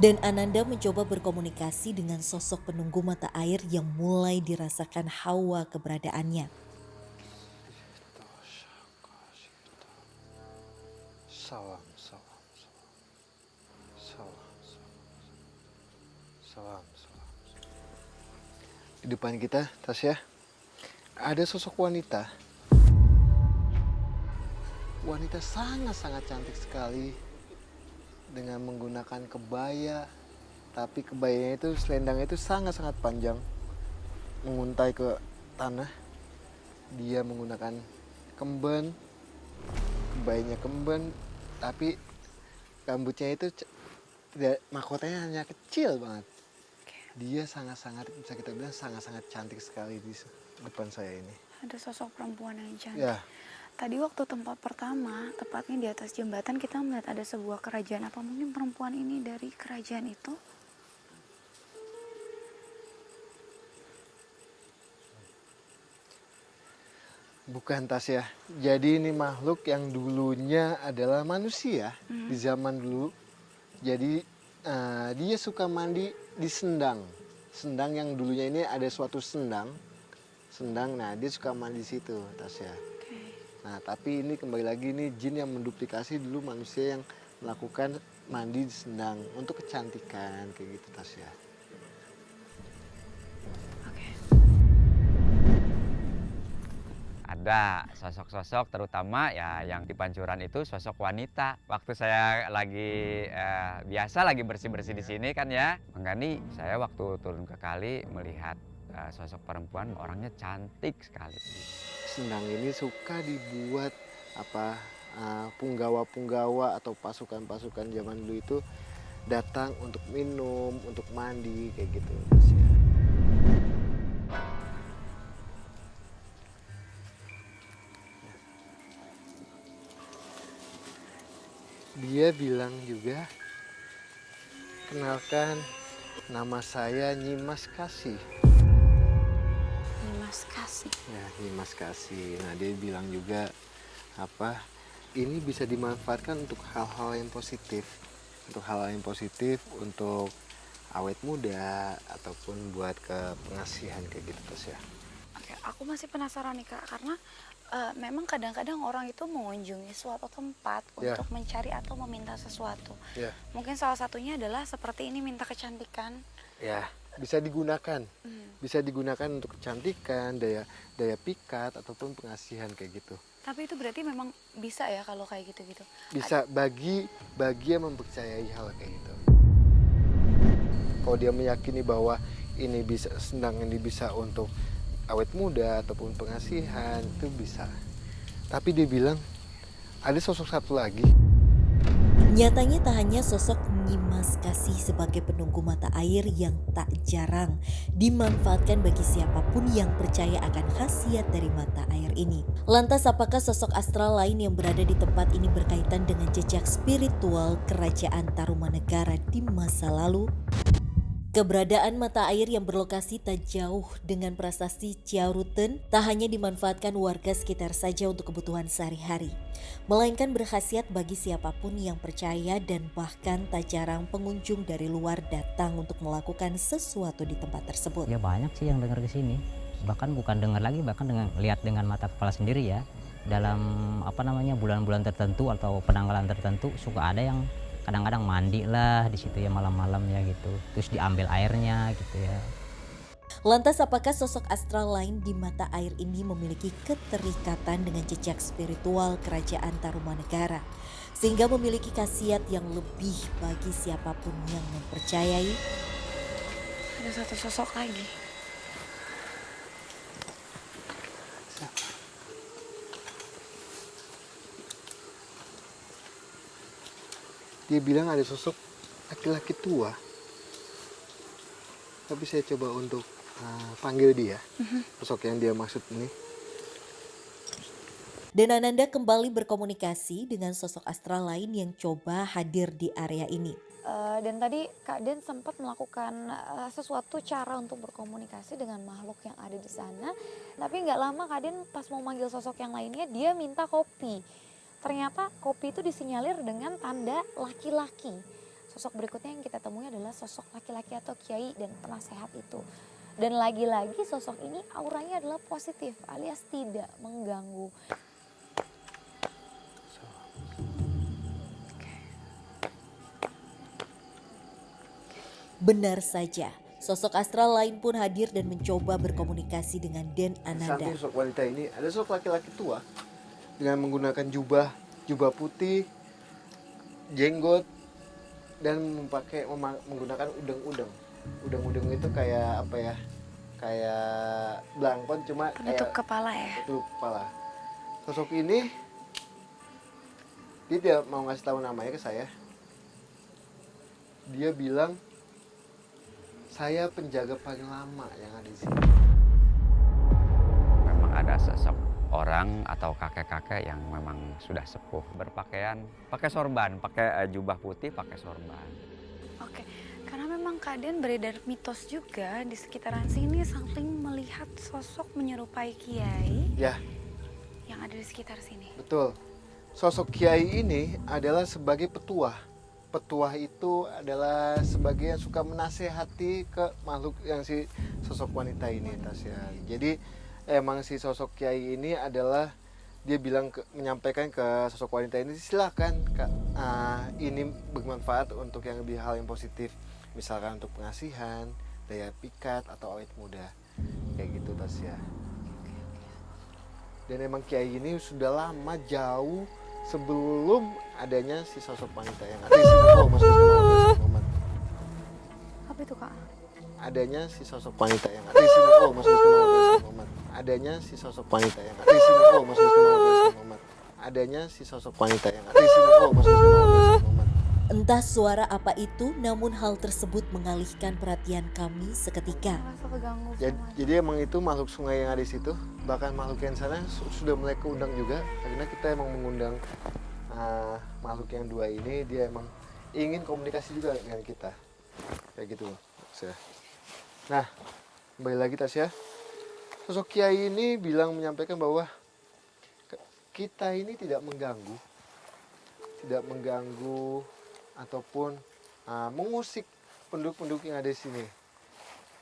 Dan Ananda mencoba berkomunikasi dengan sosok penunggu mata air yang mulai dirasakan hawa keberadaannya. Salam, salam, salam, salam, salam. Di depan kita, Tasya, ada sosok wanita. Wanita sangat-sangat cantik sekali dengan menggunakan kebaya. Tapi kebayanya itu, selendangnya itu sangat-sangat panjang, menguntai ke tanah. Dia menggunakan kemben, kebayanya kemben, tapi rambutnya itu tidak, mahkotanya hanya kecil banget. Dia sangat-sangat, bisa kita bilang sangat-sangat cantik sekali di depan saya ini. Ada sosok perempuan yang cantik. Ya, Tadi waktu tempat pertama, tepatnya di atas jembatan, kita melihat ada sebuah kerajaan. Apa mungkin perempuan ini dari kerajaan itu? bukan Tasya. Jadi ini makhluk yang dulunya adalah manusia di zaman dulu. Jadi dia suka mandi di sendang. Sendang yang dulunya ini ada suatu sendang. Sendang, nah dia suka mandi di situ, Tasya. Oke. Nah, tapi ini kembali lagi ini jin yang menduplikasi dulu manusia yang melakukan mandi di sendang untuk kecantikan kayak gitu, Tasya. Oke. Ada sosok-sosok terutama ya yang di Pancuran itu sosok wanita. Waktu saya lagi biasa lagi bersih-bersih di sini kan ya. Menggani saya waktu turun ke kali melihat sosok perempuan orangnya cantik sekali. Sendang ini suka dibuat punggawa-punggawa atau pasukan-pasukan zaman dulu itu datang untuk minum, untuk mandi kayak gitu, Tasya. Dia bilang juga, kenalkan, nama saya Nyimas Kasih. Nimas Kasih. Ya, Nyimas Kasih. Nah, dia bilang juga ini bisa dimanfaatkan untuk hal-hal yang positif. Untuk hal-hal yang positif, untuk awet muda ataupun buat ke pengasihan kayak gitu, Tasya. Oke, aku masih penasaran nih Kak, karena memang kadang-kadang orang itu mengunjungi suatu tempat Ya. untuk mencari atau meminta sesuatu. Ya. Mungkin salah satunya adalah seperti ini, minta kecantikan. Ya, bisa digunakan. Bisa digunakan untuk kecantikan, daya pikat ataupun pengasihan kayak gitu. Tapi itu berarti memang bisa ya kalau kayak gitu-gitu. Bisa bagi yang mempercayai hal kayak gitu. Kalau dia meyakini bahwa ini bisa, sendang ini bisa untuk awet muda ataupun pengasihan, itu bisa. Tapi dia bilang ada sosok satu lagi. Nyatanya tak hanya sosok Nyimas Kasih sebagai penunggu mata air yang tak jarang dimanfaatkan bagi siapapun yang percaya akan khasiat dari mata air ini. Lantas apakah sosok astral lain yang berada di tempat ini berkaitan dengan jejak spiritual kerajaan Tarumanegara di masa lalu? Keberadaan mata air yang berlokasi tak jauh dengan prasasti Ciaruten tak hanya dimanfaatkan warga sekitar saja untuk kebutuhan sehari-hari, melainkan berkhasiat bagi siapapun yang percaya dan bahkan tak jarang pengunjung dari luar datang untuk melakukan sesuatu di tempat tersebut. Ya banyak sih yang dengar ke sini. Bahkan bukan dengar lagi, bahkan dengan lihat dengan mata kepala sendiri ya. Dalam bulan-bulan tertentu atau penanggalan tertentu suka ada yang kadang-kadang mandi lah di situ ya malam-malam ya gitu. Terus diambil airnya gitu ya. Lantas apakah sosok astral lain di mata air ini memiliki keterikatan dengan jejak spiritual kerajaan Tarumanegara sehingga memiliki khasiat yang lebih bagi siapapun yang mempercayai? Ada satu sosok lagi. Dia bilang ada sosok laki-laki tua. Tapi saya coba untuk panggil dia, sosok yang dia maksud ini. Dan Ananda kembali berkomunikasi dengan sosok astral lain yang coba hadir di area ini. Dan tadi Kak Den sempat melakukan sesuatu cara untuk berkomunikasi dengan makhluk yang ada di sana. Tapi nggak lama Kak Den pas mau manggil sosok yang lainnya, dia minta kopi. Ternyata kopi itu disinyalir dengan tanda laki-laki. Sosok berikutnya yang kita temui adalah sosok laki-laki atau kiai dan penasehat itu. Dan lagi-lagi sosok ini auranya adalah positif alias tidak mengganggu. Benar saja, sosok astral lain pun hadir dan mencoba berkomunikasi dengan Den Di Ananda. samping sosok wanita ini ada sosok laki-laki tua dengan menggunakan jubah putih, jenggot, dan menggunakan udeng-udeng. Udeng-udeng itu kayak apa ya? Kayak belangkon cuma Penutup kayak kepala ya. penutup kepala. Sosok ini dia tidak mau ngasih tahu namanya ke saya. Dia bilang saya penjaga paling lama yang ada di sini. Memang ada sosok orang atau kakek-kakek yang memang sudah sepuh, berpakaian pakai sorban, pakai jubah putih, pakai sorban. Oke, karena memang keadaan beredar mitos juga di sekitaran sini samping melihat sosok menyerupai kiai Ya, yang ada di sekitar sini. betul. Sosok kiai ini adalah sebagai petuah. Petuah itu adalah sebagai yang suka menasehati ke makhluk yang si sosok wanita ini, Tasya. Jadi emang si sosok kiai ini adalah dia menyampaikan ke sosok wanita ini, silakan Kak, ini bermanfaat untuk yang lebih hal yang positif, misalkan untuk pengasihan, daya pikat atau awet muda, kayak gitu, Tasya. Dan emang kiai ini sudah lama, jauh sebelum adanya si sosok wanita yang ada di sini. Oh, maksudnya momen. Apa itu Kak? Adanya si sosok wanita yang ada di sini. Oh, maksudnya momen. Adanya si sosok wanita yang ada di sini. Oh, maksudnya momen. Adanya si sosok wanita yang ada di sini. Oh, maksudnya momen. Entah suara apa itu, namun hal tersebut mengalihkan perhatian kami seketika. Merasa keganggu Jadi emang itu makhluk sungai yang ada di situ, bahkan makhluk yang sana sudah mulai keundang juga, karena kita emang mengundang makhluk yang dua ini, dia emang ingin komunikasi juga dengan kita, kayak gitu. Nah, kembali lagi Tasya, sosok kiai ini menyampaikan bahwa kita ini tidak mengganggu ataupun mengusik penduduk-penduduk yang ada di sini.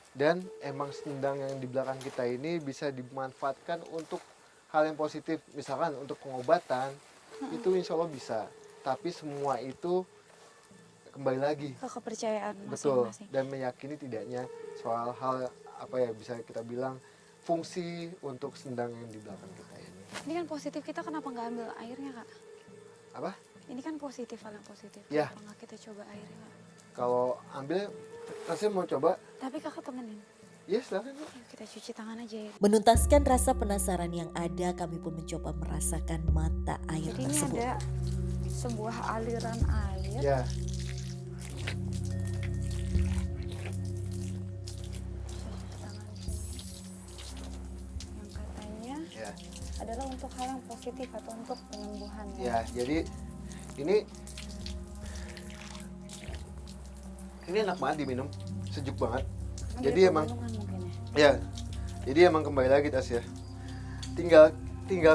Dan emang sendang yang di belakang kita ini bisa dimanfaatkan untuk hal yang positif, misalkan untuk pengobatan, itu insya Allah bisa. Tapi semua itu kembali lagi, ke kepercayaan betul, masing-masing. dan meyakini tidaknya soal hal apa ya, bisa kita bilang fungsi untuk sendang yang di belakang kita ini. Ini kan positif, kita kenapa nggak ambil airnya Kak? Apa? Ini kan positif, hal yang positif. Ya. Kenapa nggak kita coba airnya Kak? Kalau ambil, Tasya mau coba? Tapi Kakak temenin. Ya silakan. Yuk kita cuci tangan aja ya. Menuntaskan rasa penasaran yang ada, kami pun mencoba merasakan mata air Jadi ini tersebut. ada sebuah aliran air. Ya. Yang katanya Ya. adalah untuk hal yang positif atau untuk penyembuhan. Ya, jadi ini enak banget diminum, sejuk banget. Jadi emang mungkin ya. ya, jadi emang kembali lagi Tasya. Tinggal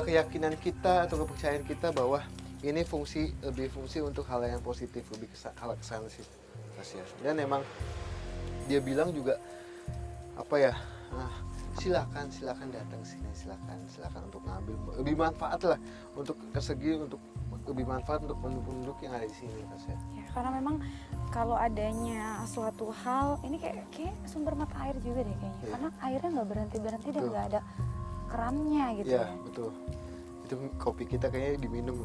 keyakinan kita atau kepercayaan kita bahwa ini lebih fungsi untuk hal yang positif, lebih hal kesana sih Tasya. Dan emang dia bilang juga apa ya? Silakan datang sini, silakan untuk ngambil, lebih manfaat lah untuk lebih manfaat untuk penduduk yang ada di sini, Tasya. Ya, karena memang kalau adanya suatu hal ini kayak sumber mata air juga deh kayaknya. Iya. Karena airnya nggak berhenti dan Betul. nggak ada kerannya gitu Iya, ya. betul. Itu kopi kita kayaknya diminum.